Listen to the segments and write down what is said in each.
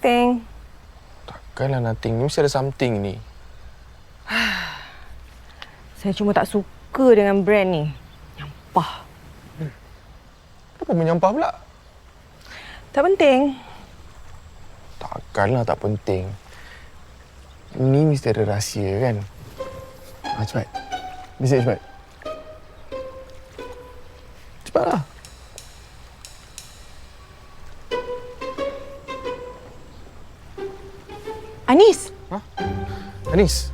Nothing. Takkanlah nothing. Mesti ada something ni. Saya cuma tak suka dengan brand ni. Nyampah. Kenapa menyampah pula? Tak penting. Takkanlah tak penting. Ni mesti ada rahsia kan? Cepat. Bisik cepat. Cepatlah. Anis! Anis.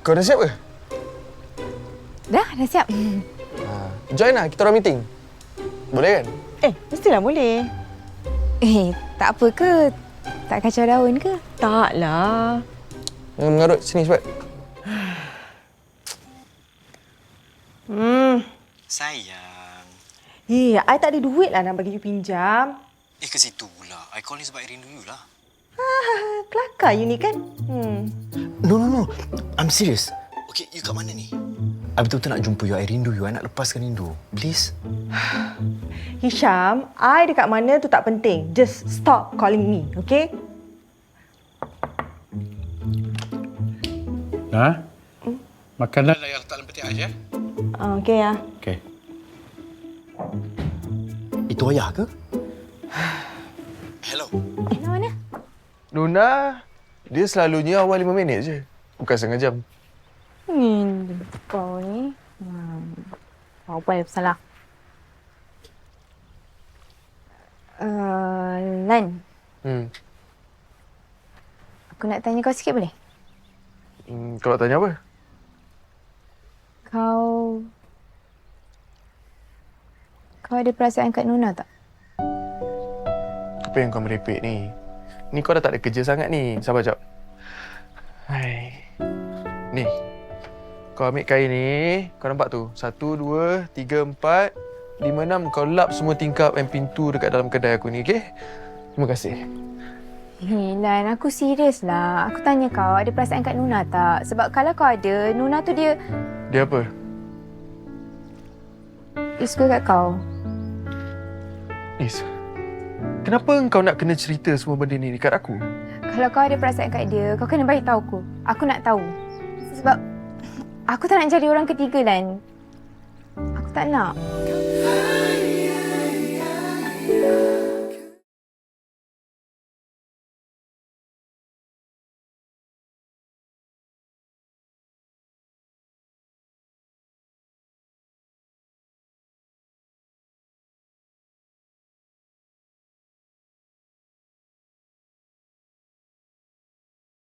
Kau dah siap ke? Dah siap. Join lah, kita orang meeting. Boleh kan? Mestilah boleh. Tak apa ke? Tak kacau daun ke? Taklah. Jangan mengarut. Sini cepat. Sayang. I tak ada duit lah nak bagi you pinjam. Ke situ pula. I call ni sebab I rindu you lah. Kelakar you ni kan? No. I'm serious. Okay, you kat mana ni? I betul-betul nak jumpa you. I rindu you. I nak lepaskan rindu. Please. Hisham, I dekat mana tu tak penting. Just stop calling me, okay? Nah, makanlah yang letak dalam peti ais ya. Okay ya. Okey. Itu ayah ke? Hello. Mana? Nuna, dia selalunya awal 5 minit je. Bukan setengah jam. Kau ni. Apa yang salah? Lan, aku nak tanya kau sikit boleh? Kau nak tanya apa? Kau ada perasaan kat Nuna tak? Apa yang kau merepek ni? Ni kau dah tak ada kerja sangat ni. Sabar jap. Hai. Ni. Kau ambil kain ni. Kau nampak tu? 1, 2, 3, 4, 5, 6. Kau lap semua tingkap dan pintu dekat dalam kedai aku ni, okey? Terima kasih. Lan, aku serius lah. Aku tanya kau, ada perasaan kat Nuna tak? Sebab kalau kau ada, Nuna tu dia Dia apa? suka kat kau. Is, kenapa kau nak kena cerita semua benda ni dekat aku? Kalau kau ada perasaan kat dia, kau kena bagi tahu aku. Aku nak tahu. Sebab aku tak nak jadi orang ketiga, Lan. Aku tak nak.